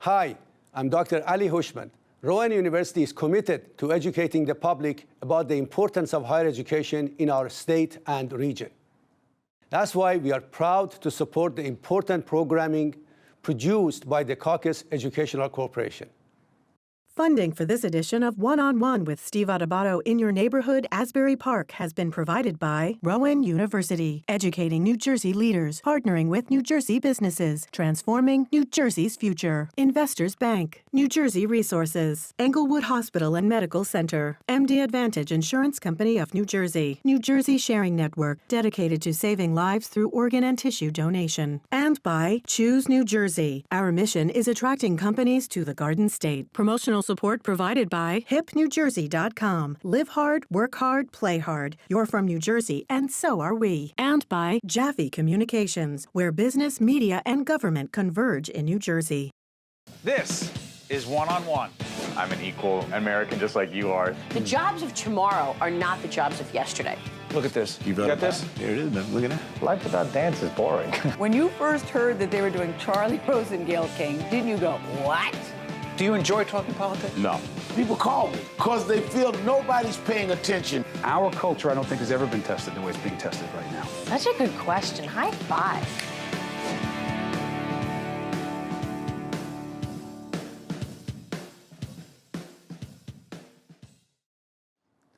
Hi, I'm Dr. Ali Hushman. Rowan University is committed to educating the public about the importance of higher education in our state and region. That's why we are proud to support the important programming produced by the Caucus Educational Corporation. Funding for this edition of One-on-One with Steve Adubato in your neighborhood, Asbury Park, has been provided by Rowan University, educating New Jersey leaders, partnering with New Jersey businesses, transforming New Jersey's future. Investors Bank, New Jersey Resources, Englewood Hospital and Medical Center, MD Advantage Insurance Company of New Jersey, New Jersey Sharing Network, dedicated to saving lives through organ and tissue donation. And by Choose New Jersey. Our mission is attracting companies to the Garden State. Promotional support provided by hipnewjersey.com. Live hard, work hard, play hard. You're from New Jersey, and so are we. And by Jaffe Communications, where business, media, and government converge in New Jersey. This is One-on-One. I'm an equal American just like you are. The jobs of tomorrow are not the jobs of yesterday. Look at this. You got this? Here it is, man. Look at that. Life without dance is boring. When you first heard that they were doing Charlie Rose and Gayle King, didn't you go, what? Do you enjoy talking politics? No. People call me because they feel nobody's paying attention. Our culture, I don't think, has ever been tested the way it's being tested right now. Such a good question. High five.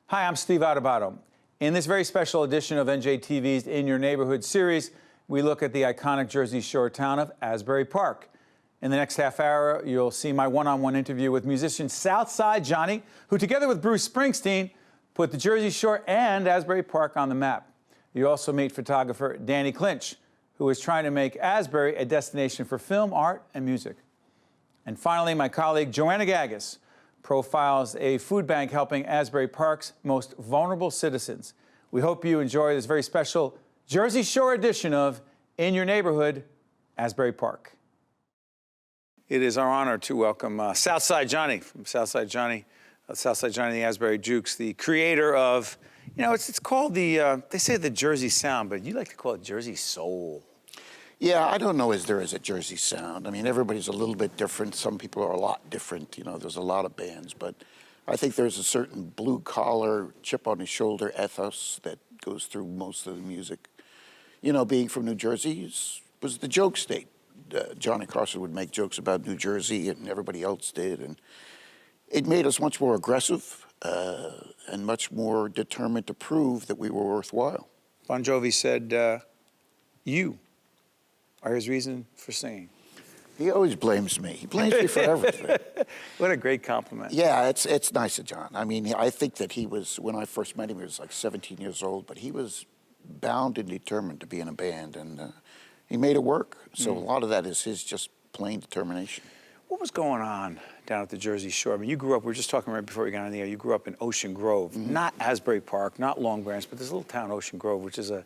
Hi, I'm Steve Adubato. In this very special edition of NJTV's In Your Neighborhood series, we look at the iconic Jersey Shore town of Asbury Park. In the next half hour, you'll see my one-on-one interview with musician Southside Johnny, who together with Bruce Springsteen put the Jersey Shore and Asbury Park on the map. You also meet photographer Danny Clinch, who is trying to make Asbury a destination for film, art, and music. And finally, my colleague Joanna Gagis profiles a food bank helping Asbury Park's most vulnerable citizens. We hope you enjoy this very special Jersey Shore edition of In Your Neighborhood, Asbury Park. It is our honor to welcome Southside Johnny from Southside Johnny and the Asbury Jukes, the creator of, you know, it's called the, they say the Jersey Sound, but you like to call it Jersey Soul. Yeah, I don't know as there is a Jersey sound. I mean, everybody's a little bit different. Some people are a lot different. You know, there's a lot of bands, but I think there's a certain blue-collar, chip-on-the-shoulder ethos that goes through most of the music. You know, being from New Jersey was the joke state. Johnny Carson would make jokes about New Jersey, and everybody else did, and it made us much more aggressive and much more determined to prove that we were worthwhile. Bon Jovi said, you are his reason for singing. He always blames me. He blames me for everything. What a great compliment. Yeah, it's nice of John. I mean, I think that he was, when I first met him, he was like 17 years old, but he was bound and determined to be in a band, and he made it work. So a lot of that is his just plain determination. What was going on down at the Jersey Shore? I mean, you grew up, we were just talking right before we got on the air, you grew up in Ocean Grove, not Asbury Park, not Long Branch, but this little town, Ocean Grove, which is I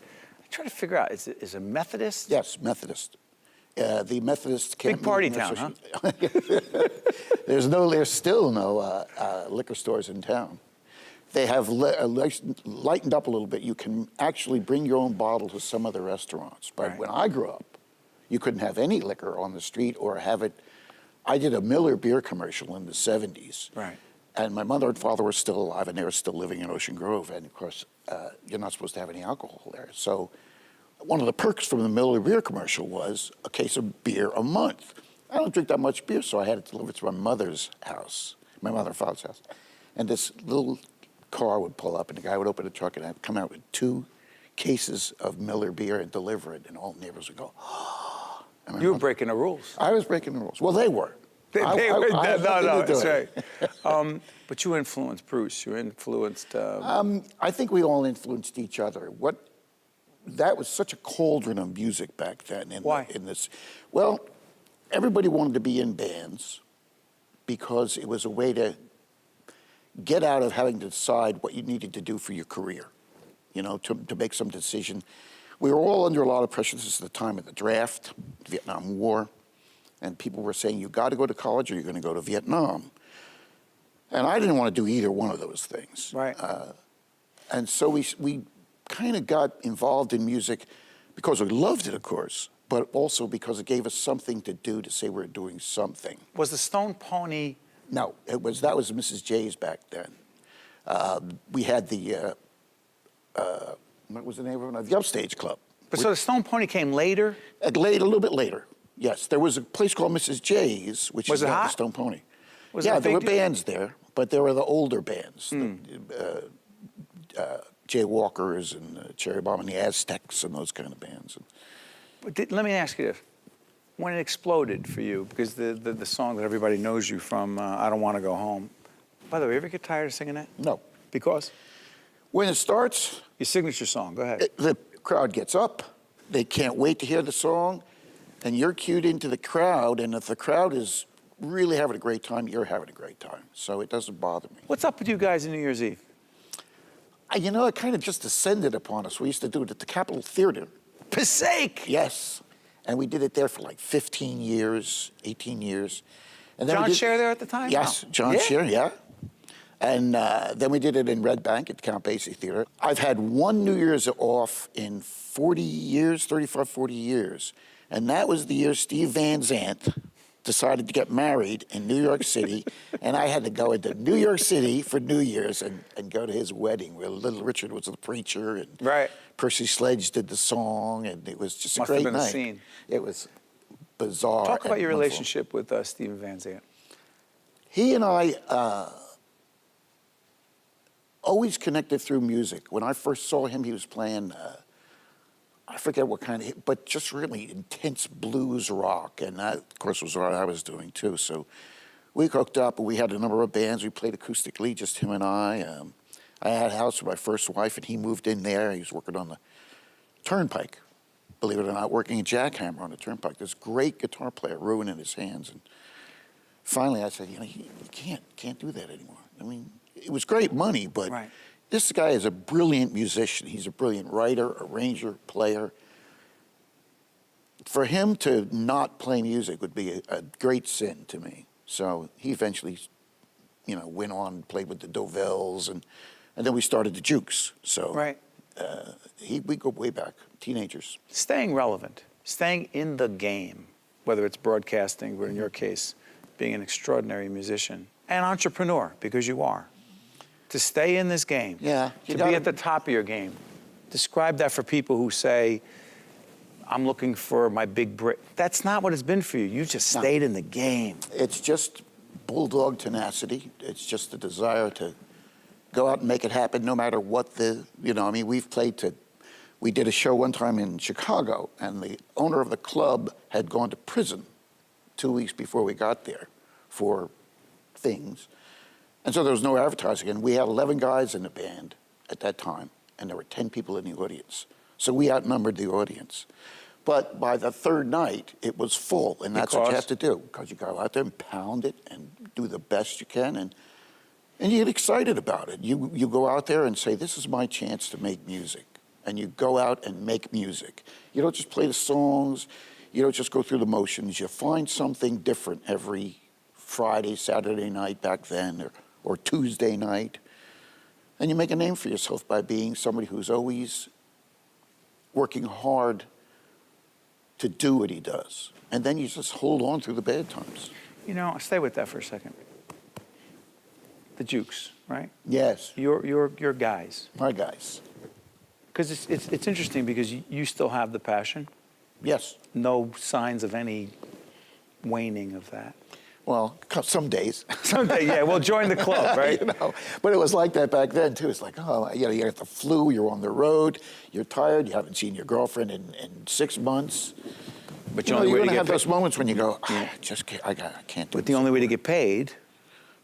try to figure out, is it Methodist? Yes, Methodist. The Methodists can't... Big party town, huh? There's still no liquor stores in town. They have lightened up a little bit. You can actually bring your own bottle to some of the restaurants. But when I grew up, you couldn't have any liquor on the street or have it. I did a Miller beer commercial in the 70s. Right. And my mother and father were still alive, and they were still living in Ocean Grove. And of course, you're not supposed to have any alcohol there. So one of the perks from the Miller beer commercial was a case of beer a month. I don't drink that much beer, so I had it delivered to my mother's house, my mother and father's house. And this little car would pull up, and the guy would open the truck, and I'd come out with 2 cases of Miller beer and deliver it, and all the neighbors would go, oh. You were breaking the rules. I was breaking the rules. Well, they were. No, that's right. But you influenced Bruce. You influenced... I think we all influenced each other. That was such a cauldron of music back then. Why? Well, everybody wanted to be in bands because it was a way to get out of having to decide what you needed to do for your career, you know, to make some decision. We were all under a lot of pressure. This is the time of the draft, the Vietnam War, and people were saying, you got to go to college or you're going to go to Vietnam. And I didn't want to do either one of those things. Right. And so we kind of got involved in music because we loved it, of course, but also because it gave us something to do to say we're doing something. Was the Stone Pony? No, that was Mrs. J's back then. We had the, what was the name of it? The Upstage Club. But so the Stone Pony came later? A little bit later, yes. There was a place called Mrs. J's, which Was is it now the hot? Stone Pony. Was it Yeah, a there were big deal? bands there, but there were the older bands. Jay Walkers and Cherry Bomb and the Aztecs and those kind of bands. But let me ask you this. When it exploded for you, because the song that everybody knows you from, I Don't Want to Go Home. By the way, you ever get tired of singing that? No. Because? When it starts, Your signature song, go ahead. the crowd gets up. They can't wait to hear the song. And you're cued into the crowd. And if the crowd is really having a great time, you're having a great time. So it doesn't bother me. What's up with you guys in New Year's Eve? You know, it kind of just descended upon us. We used to do it at the Capitol Theater. Passaic! Yes. And we did it there for like 15 years, 18 years. And then John we did, Scher there at the time? Yes, No. John Yeah? Scher, yeah. And then we did it in Red Bank at Count Basie Theater. I've had one New Year's off in 40 years, 35, 40 years. And that was the year Steve Van Zandt decided to get married in New York City. And I had to go into New York City for New Year's and go to his wedding where Little Richard was the preacher and Right. Percy Sledge did the song. And it was just Must a have great been a night. scene. It was bizarre. Talk about and your wonderful. relationship with Stephen Van Zandt. He and I always connected through music. When I first saw him, he was playing, I forget what kind of, but just really intense blues rock. And that, of course, was what I was doing too. So we hooked up and we had a number of bands. We played acoustically, just him and I. I had a house with my first wife and he moved in there. He was working on the Turnpike, believe it or not, working a jackhammer on the Turnpike. This great guitar player ruining his hands. And finally I said, you know, you can't do that anymore. I mean, it was great money, but Right. this guy is a brilliant musician. He's a brilliant writer, arranger, player. For him to not play music would be a great sin to me. So he eventually, you know, went on and played with the Dovells, and then we started the Jukes. So Right. we go way back, teenagers. Staying relevant, staying in the game, whether it's broadcasting, or in your case, being an extraordinary musician, and entrepreneur, because you are. To stay in this game, Yeah, you to be gotta- at the top of your game. Describe that for people who say, I'm looking for my big break. That's not what it's been for you. You just stayed in the game. It's just bulldog tenacity. It's just the desire to go out and make it happen no matter what I mean, we did a show one time in Chicago, and the owner of the club had gone to prison 2 weeks before we got there for things. And so there was no advertising, and we had 11 guys in the band at that time, and there were 10 people in the audience. So we outnumbered the audience. But by the third night, it was full, and that's what you have to do, because you go out there and pound it and do the best you can, and you get excited about it. You go out there and say, this is my chance to make music. And you go out and make music. You don't just play the songs. You don't just go through the motions. You find something different every Friday, Saturday night back then, or Tuesday night. And you make a name for yourself by being somebody who's always working hard to do what he does. And then you just hold on through the bad times. You know, stay with that for a second. The Jukes, right? Yes, Your guys. my guys. Because it's interesting because you still have the passion. Yes. No signs of any waning of that. Well, some days. Someday, yeah, well, join the club, right? You know, but it was like that back then too. It's like, oh, you know, you got the flu, you're on the road, you're tired, you haven't seen your girlfriend in 6 months. But You the know, only you're way to gonna get have paid, those moments when you go, I can't do but the this. only way to get paid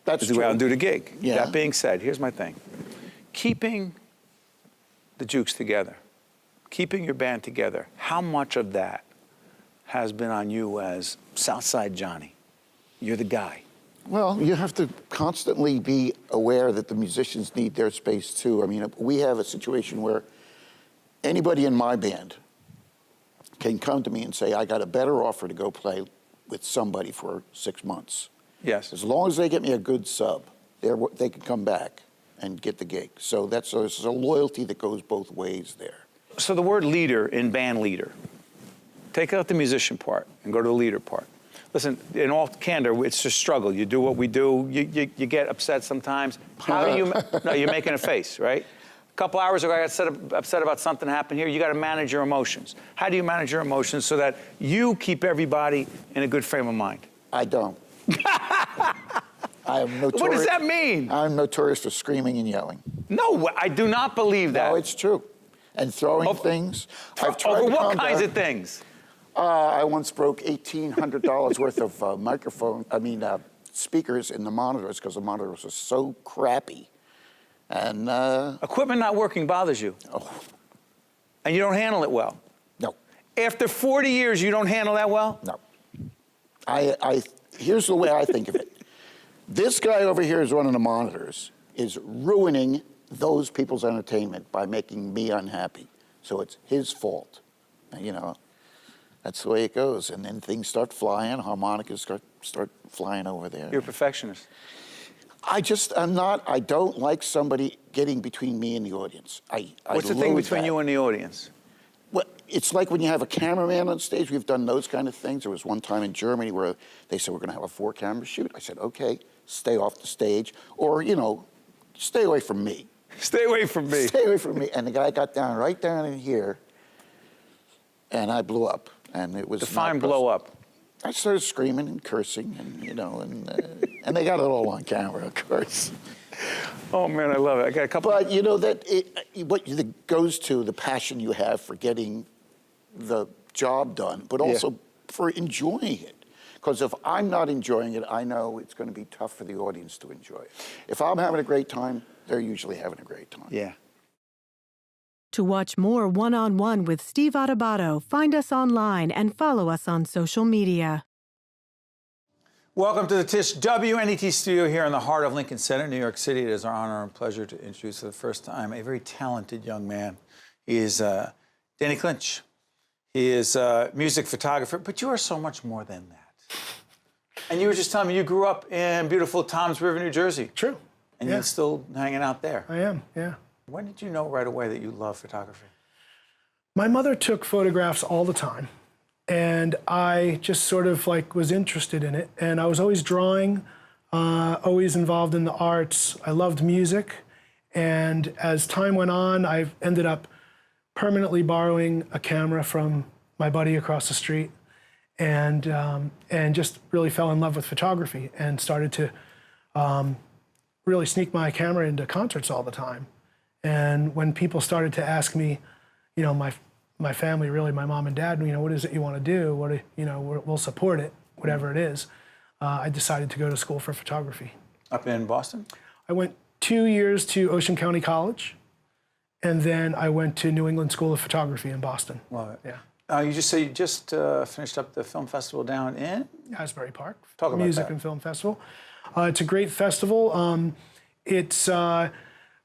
That's is to go out and do the gig. Yeah. That being said, here's my thing. Keeping the Jukes together, keeping your band together, how much of that has been on you as Southside Johnny? You're the guy. Well, you have to constantly be aware that the musicians need their space too. I mean, we have a situation where anybody in my band can come to me and say, I got a better offer to go play with somebody for 6 months. Yes. As long as they get me a good sub, they can come back and get the gig. So there's a loyalty that goes both ways there. So the word leader in band leader, Take out the musician part and go to the leader part. Listen, in all candor, it's a struggle. You do what we do. You get upset sometimes. How do you? No, you're making a face, right? A couple hours ago, I got upset about something happened here. You got to manage your emotions. How do you manage your emotions so that you keep everybody in a good frame of mind? I don't. I am notorious. What does that mean? I'm notorious for screaming and yelling. No, I do not believe that. No, it's true. And throwing things. I've tried Over to what calm kinds down. of things? I once broke $1,800 worth of speakers in the monitors because the monitors were so crappy. And Equipment not working bothers you. oh, And you don't handle it well. no, After 40 years, you don't handle that well? no. Here's the way I think of it. This guy over here is running the monitors, is ruining those people's entertainment by making me unhappy. So it's his fault. And, you know, that's the way it goes. And then things start flying, harmonicas start flying over there. You're a perfectionist. I don't like somebody getting between me and the audience. What's the thing loathe between that. you and the audience? Well, it's like when you have a cameraman on stage. We've done those kind of things. There was one time in Germany where they said, we're going to have a 4-camera shoot. I said, okay, stay off the stage. Or, you know, stay away from me. Stay away from me. Stay away from me. And the guy got down right down in here, and I blew up. And it was Define blow up. I started screaming and cursing, and, you know, and they got it all on camera, of course. Oh, man, I love it. I got a couple. But, you know, what goes to the passion you have for getting the job done, but also for enjoying it. Because if I'm not enjoying it, I know it's going to be tough for the audience to enjoy it. If I'm having a great time, they're usually having a great time. Yeah. To watch more one-on-one with Steve Adubato, find us online and follow us on social media. Welcome to the Tisch WNET studio here in the heart of Lincoln Center, New York City. It is our honor and pleasure to introduce for the first time a very talented young man. He is Danny Clinch. He is a music photographer, but you are so much more than that. And you were just telling me you grew up in beautiful Toms River, New Jersey. True. And you're still hanging out there. I am, yeah. When did you know right away that you love photography? My mother took photographs all the time, and I just sort of like was interested in it. And I was always drawing, always involved in the arts. I loved music. And as time went on, I ended up permanently borrowing a camera from my buddy across the street, and just really fell in love with photography and started to really sneak my camera into concerts all the time. And when people started to ask me, you know, my family, really my mom and dad, you know, what is it you want to do? We'll support it, whatever it is. I decided to go to school for photography. Up in Boston? I went 2 years to Ocean County College, and then I went to New England School of Photography in Boston. Love it. Yeah. You just say you just finished up the film festival down in? Asbury Park. Talk about Music that. and Film Festival. It's a great festival. It's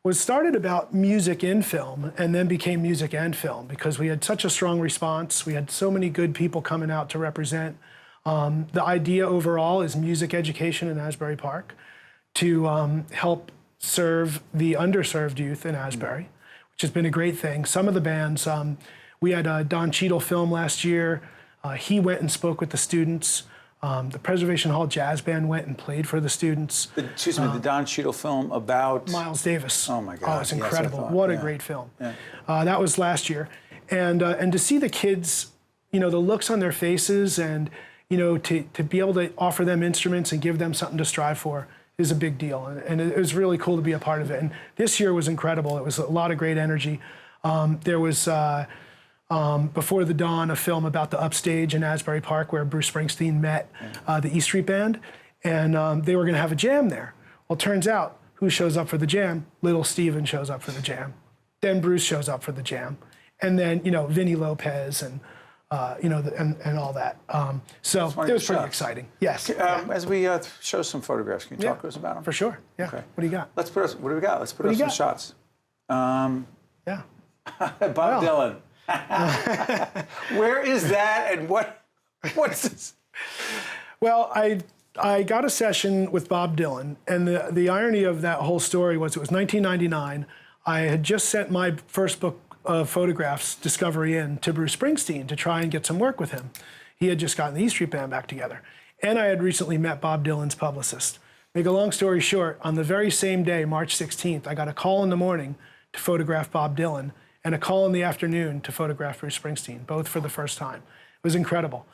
was started about music in film and then became music and film because we had such a strong response. We had so many good people coming out to represent. The idea overall is music education in Asbury Park to help serve the underserved youth in Asbury, which has been a great thing. Some of the bands, we had Don Cheadle film last year. He went and spoke with the students. The Preservation Hall Jazz Band went and played for the students. Excuse me, the Don Cheadle film about? Miles Davis. Oh, my God. Oh, it's Yes, I incredible. thought, What a yeah. great film. Yeah. That was last year. And to see the kids, you know, the looks on their faces and, you know, to be able to offer them instruments and give them something to strive for is a big deal. And it was really cool to be a part of it. And this year was incredible. It was a lot of great energy. There was... Before the Dawn, a film about the upstage in Asbury Park where Bruce Springsteen met the E Street Band, and they were going to have a jam there. Well, it turns out, who shows up for the jam? Little Steven shows up for the jam. Then Bruce shows up for the jam. And then, you know, Vinny Lopez and, you know, and all that. So it was pretty exciting. Yes. As we show some photographs, can you talk to us about them? For sure, yeah. Okay. What do you got? What do we got? Let's put up some shots. Yeah. Bob Dylan. Where is that and what's this? Well, I got a session with Bob Dylan, and the irony of that whole story was it was 1999. I had just sent my first book photographs, Discovery In, to Bruce Springsteen to try and get some work with him. He had just gotten the E Street Band back together. And I had recently met Bob Dylan's publicist. Make a long story short, on the very same day, March 16th, I got a call in the morning to photograph Bob Dylan and a call in the afternoon to photograph Bruce Springsteen, both for the first time. It was incredible.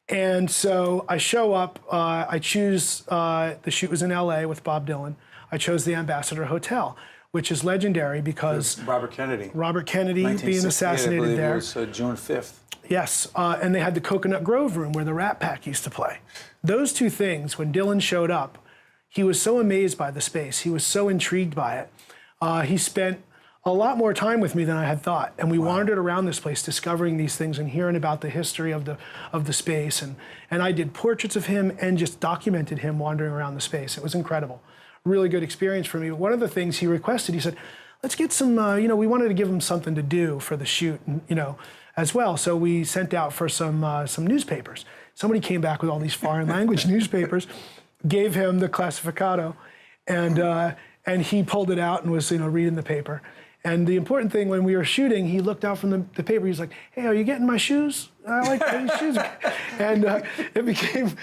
And so I show up, I choose, the shoot was in LA with Bob Dylan. I chose the Ambassador Hotel, which is legendary because Robert Kennedy being assassinated there. It was June 5th. Yes, and they had the Coconut Grove room where the Rat Pack used to play. Those two things, when Dylan showed up, he was so amazed by the space. He was so intrigued by it. He spent a lot more time with me than I had thought, and we wandered around this place discovering these things and hearing about the history of the space. And I did portraits of him and just documented him wandering around the space. It was incredible. Really good experience for me. One of the things he requested, he said, let's get some, we wanted to give him something to do for the shoot, as well. So we sent out for some newspapers. Somebody came back with all these foreign language newspapers, gave him the classificado, and he pulled it out and was reading the paper. And the important thing, when we were shooting, he looked out from the paper. He was like, "Hey, are you getting my shoes? I like these shoes." And it became,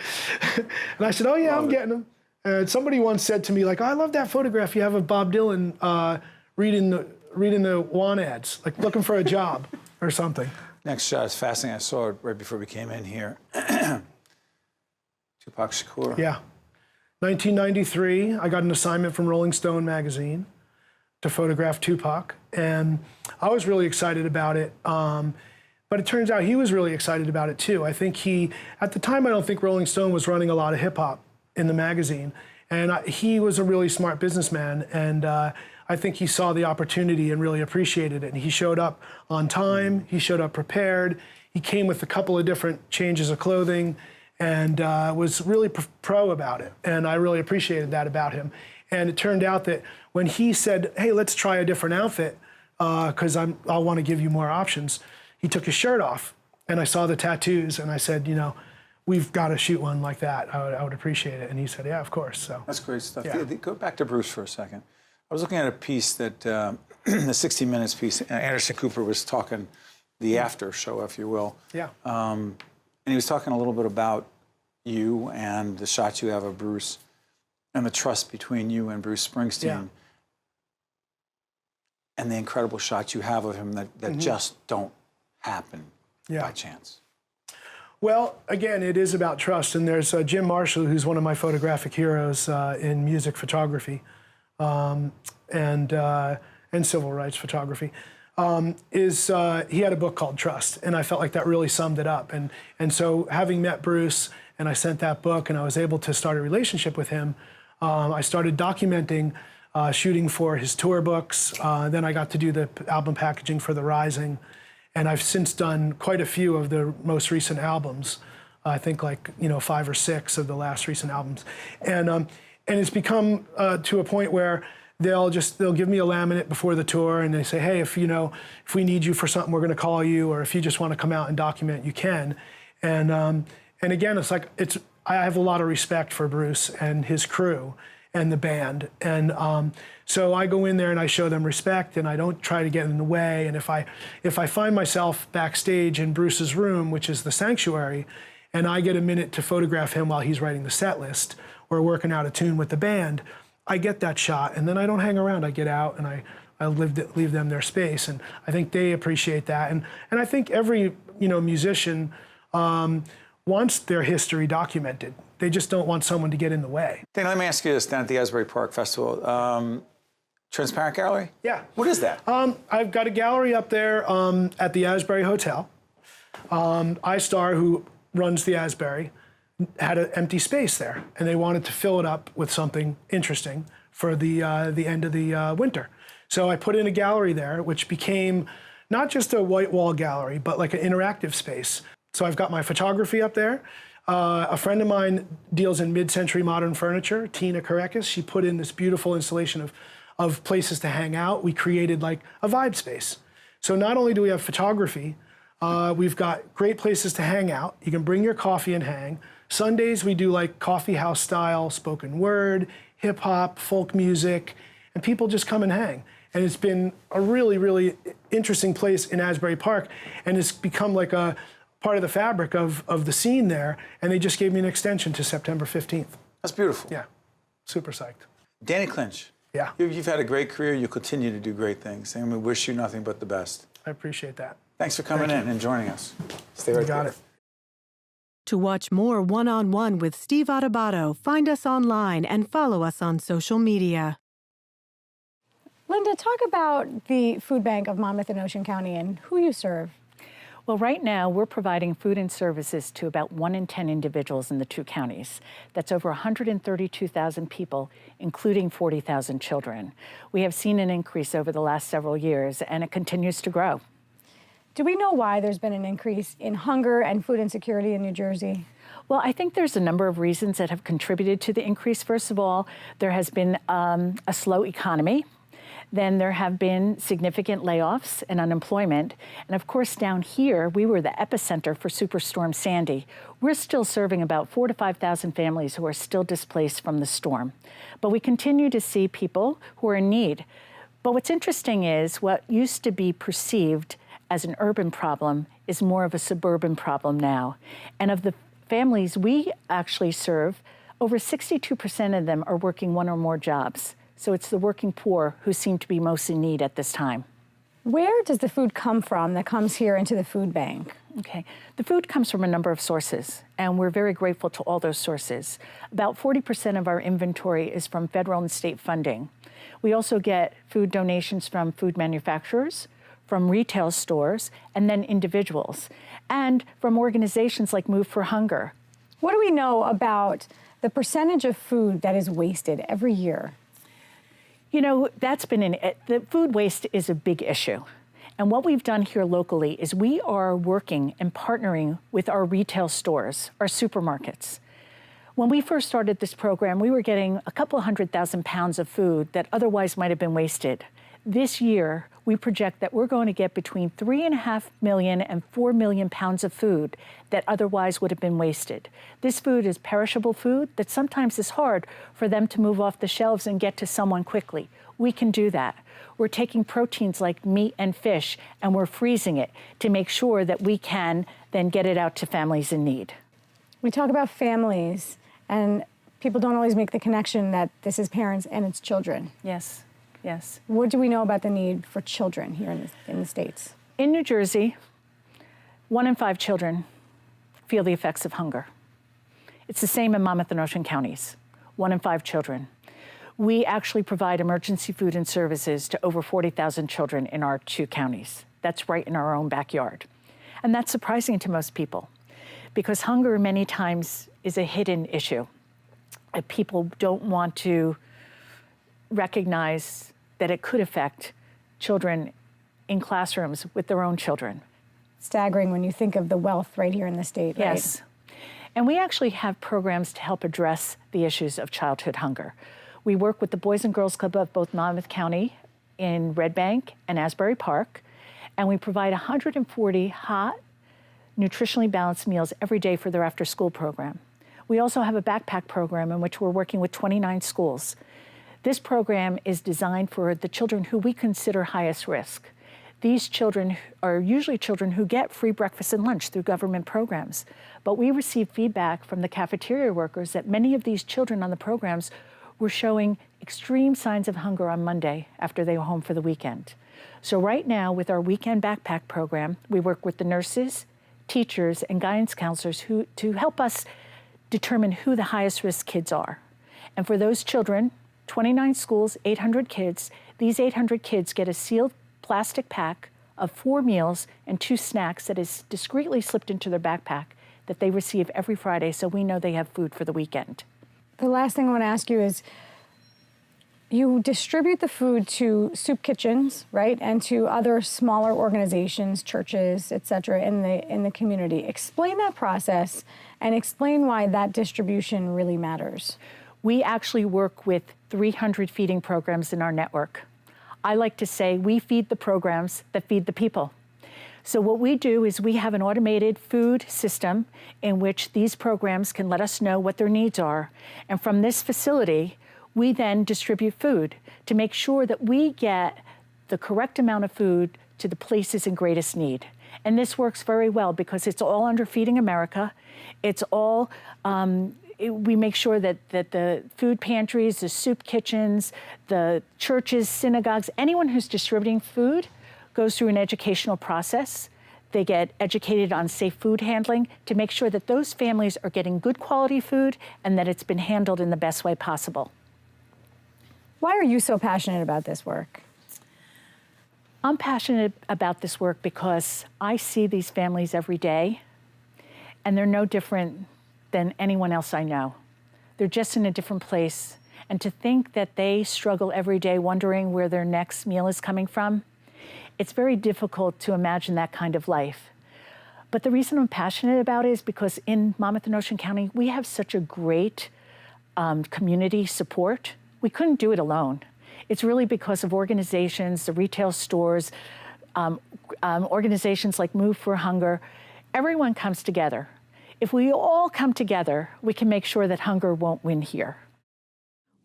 and I said, "Oh yeah, I'm getting them." And somebody once said to me, like, oh, "I love that photograph you have of Bob Dylan reading the want ads, like looking for a job or something." Next shot is fascinating. I saw it right before we came in here. Tupac Shakur. Yeah. 1993, I got an assignment from Rolling Stone magazine to photograph Tupac, and I was really excited about it. But it turns out he was really excited about it too. I think at the time, I don't think Rolling Stone was running a lot of hip hop in the magazine, and he was a really smart businessman, and I think he saw the opportunity and really appreciated it. And he showed up on time, he showed up prepared, he came with a couple of different changes of clothing, and was really pro about it. And I really appreciated that about him. And it turned out that when he said, "Hey, let's try a different outfit, because I want to give you more options," he took his shirt off, and I saw the tattoos, and I said, "We've got to shoot one like that. I would appreciate it." And he said, "Yeah, of course." So that's great stuff. Yeah. Go back to Bruce for a second. I was looking at a piece that, the 60 Minutes piece, Anderson Cooper was talking, the after show, if you will. Yeah. And he was talking a little bit about you and the shots you have of Bruce and the trust between you and Bruce Springsteen. Yeah. And the incredible shots you have of him that just don't happen by chance. Well, again, it is about trust. And there's Jim Marshall, who's one of my photographic heroes in music photography and civil rights photography. He had a book called Trust, and I felt like that really summed it up. And so having met Bruce, and I sent that book, and I was able to start a relationship with him, I started documenting shooting for his tour books. Then I got to do the album packaging for The Rising, and I've since done quite a few of the most recent albums. I think 5 or 6 of the last recent albums, and it's become to a point where they'll give me a laminate before the tour, and they say, "Hey, if we need you for something, we're going to call you, or if you just want to come out and document, you can." And again, I have a lot of respect for Bruce and his crew and the band, and so I go in there and I show them respect, and I don't try to get in the way. And if I find myself backstage in Bruce's room, which is the Sanctuary, and I get a minute to photograph him while he's writing the set list or working out a tune with the band, I get that shot, and then I don't hang around. I get out and I leave them their space, and I think they appreciate that. And I think every musician wants their history documented. They just don't want someone to get in the way. Danny, let me ask you this, down at the Asbury Park Festival, Transparent Gallery? Yeah. What is that? I've got a gallery up there at the Asbury Hotel. iStar, who runs the Asbury, had an empty space there, and they wanted to fill it up with something interesting for the end of the winter. So I put in a gallery there, which became not just a white wall gallery, but like an interactive space. So I've got my photography up there. A friend of mine deals in mid-century modern furniture, Tina Karekis. She put in this beautiful installation of places to hang out. We created like a vibe space. So not only do we have photography, we've got great places to hang out. You can bring your coffee and hang. Sundays we do like coffee house style, spoken word, hip hop, folk music, and people just come and hang. And it's been a really, really interesting place in Asbury Park, and it's become like a part of the fabric of the scene there, and they just gave me an extension to September 15th. That's beautiful. Yeah, super psyched. Danny Clinch. Yeah. You've had a great career. You continue to do great things, and we wish you nothing but the best. I appreciate that. Thanks for coming in and joining us. Stay right You got there. it. To watch more One-on-One with Steve Adubato, find us online and follow us on social media. Linda, talk about the food bank of Monmouth and Ocean County and who you serve. Well, right now, we're providing food and services to about 1 in 10 individuals in the 2 counties. That's over 132,000 people, including 40,000 children. We have seen an increase over the last several years, and it continues to grow. Do we know why there's been an increase in hunger and food insecurity in New Jersey? Well, I think there's a number of reasons that have contributed to the increase. First of all, there has been a slow economy. Then there have been significant layoffs and unemployment. And of course, down here, we were the epicenter for Superstorm Sandy. We're still serving about 4,000 to 5,000 families who are still displaced from the storm. But we continue to see people who are in need. But what's interesting is what used to be perceived as an urban problem is more of a suburban problem now. And of the families we actually serve, over 62% of them are working 1 or more jobs. So it's the working poor who seem to be most in need at this time. Where does the food come from that comes here into the food bank? Okay, the food comes from a number of sources, and we're very grateful to all those sources. About 40% of our inventory is from federal and state funding. We also get food donations from food manufacturers, from retail stores, and then individuals, and from organizations like Move for Hunger. What do we know about the percentage of food that is wasted every year? You know, the food waste is a big issue. And what we've done here locally is we are working and partnering with our retail stores, our supermarkets. When we first started this program, we were getting a couple 100,000 pounds of food that otherwise might have been wasted. This year, we project that we're going to get between 3.5 million and 4 million pounds of food that otherwise would have been wasted. This food is perishable food that sometimes is hard for them to move off the shelves and get to someone quickly. We can do that. We're taking proteins like meat and fish, and we're freezing it to make sure that we can then get it out to families in need. We talk about families, and people don't always make the connection that this is parents and it's children. Yes. Yes. What do we know about the need for children here in the States? In New Jersey, 1 in 5 children feel the effects of hunger. It's the same in Monmouth and Ocean counties, 1 in 5 children. We actually provide emergency food and services to over 40,000 children in our 2 counties. That's right in our own backyard. And that's surprising to most people because hunger many times is a hidden issue. People don't want to recognize that it could affect children in classrooms with their own children. Staggering when you think of the wealth right here in the state, right? Yes. And we actually have programs to help address the issues of childhood hunger. We work with the Boys and Girls Club of both Monmouth County in Red Bank and Asbury Park, and we provide 140 hot, nutritionally balanced meals every day for their after-school program. We also have a backpack program in which we're working with 29 schools. This program is designed for the children who we consider highest risk. These children are usually children who get free breakfast and lunch through government programs. But we receive feedback from the cafeteria workers that many of these children on the programs were showing extreme signs of hunger on Monday after they were home for the weekend. So right now, with our weekend backpack program, we work with the nurses, teachers, and guidance counselors to help us determine who the highest risk kids are. And for those children, 29 schools, 800 kids. These 800 kids get a sealed plastic pack of 4 meals and 2 snacks that is discreetly slipped into their backpack that they receive every Friday, so we know they have food for the weekend. The last thing I want to ask you is, you distribute the food to soup kitchens, right, and to other smaller organizations, churches, et cetera, in the community. Explain that process and explain why that distribution really matters. We actually work with 300 feeding programs in our network. I like to say we feed the programs that feed the people. So what we do is we have an automated food system in which these programs can let us know what their needs are. And from this facility, we then distribute food to make sure that we get the correct amount of food to the places in greatest need. And this works very well because it's all under Feeding America. It's all, we make sure that the food pantries, the soup kitchens, the churches, synagogues, anyone who's distributing food goes through an educational process. They get educated on safe food handling to make sure that those families are getting good quality food and that it's been handled in the best way possible. Why are you so passionate about this work? I'm passionate about this work because I see these families every day, and they're no different than anyone else I know. They're just in a different place. And to think that they struggle every day wondering where their next meal is coming from, it's very difficult to imagine that kind of life. But the reason I'm passionate about it is because in Monmouth and Ocean County, we have such a great community support. We couldn't do it alone. It's really because of organizations, the retail stores, organizations like Move for Hunger. Everyone comes together. If we all come together, we can make sure that hunger won't win here.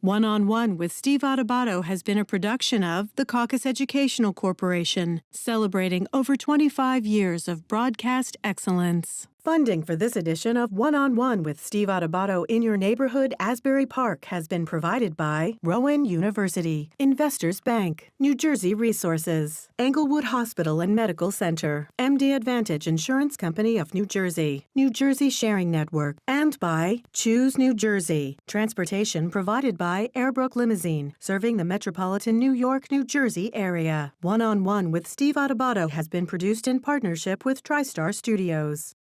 One-on-One with Steve Adubato has been a production of the Caucus Educational Corporation, celebrating over 25 years of broadcast excellence. Funding for this edition of One-on-One with Steve Adubato in your neighborhood, Asbury Park, has been provided by Rowan University, Investors Bank, New Jersey Resources, Englewood Hospital and Medical Center, MD Advantage Insurance Company of New Jersey, New Jersey Sharing Network, and by Choose New Jersey, transportation provided by Airbrook Limousine, serving the metropolitan New York, New Jersey area. One-on-One with Steve Adubato has been produced in partnership with TriStar Studios.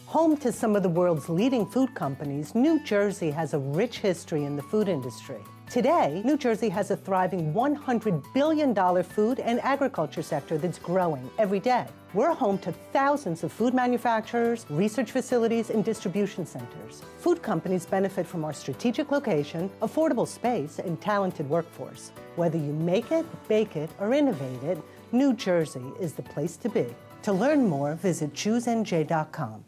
Home to some of the world's leading food companies, New Jersey has a rich history in the food industry. Today, New Jersey has a thriving $100 billion food and agriculture sector that's growing every day. We're home to thousands of food manufacturers, research facilities, and distribution centers. Food companies benefit from our strategic location, affordable space, and talented workforce. Whether you make it, bake it, or innovate it, New Jersey is the place to be. To learn more, visit choosenj.com.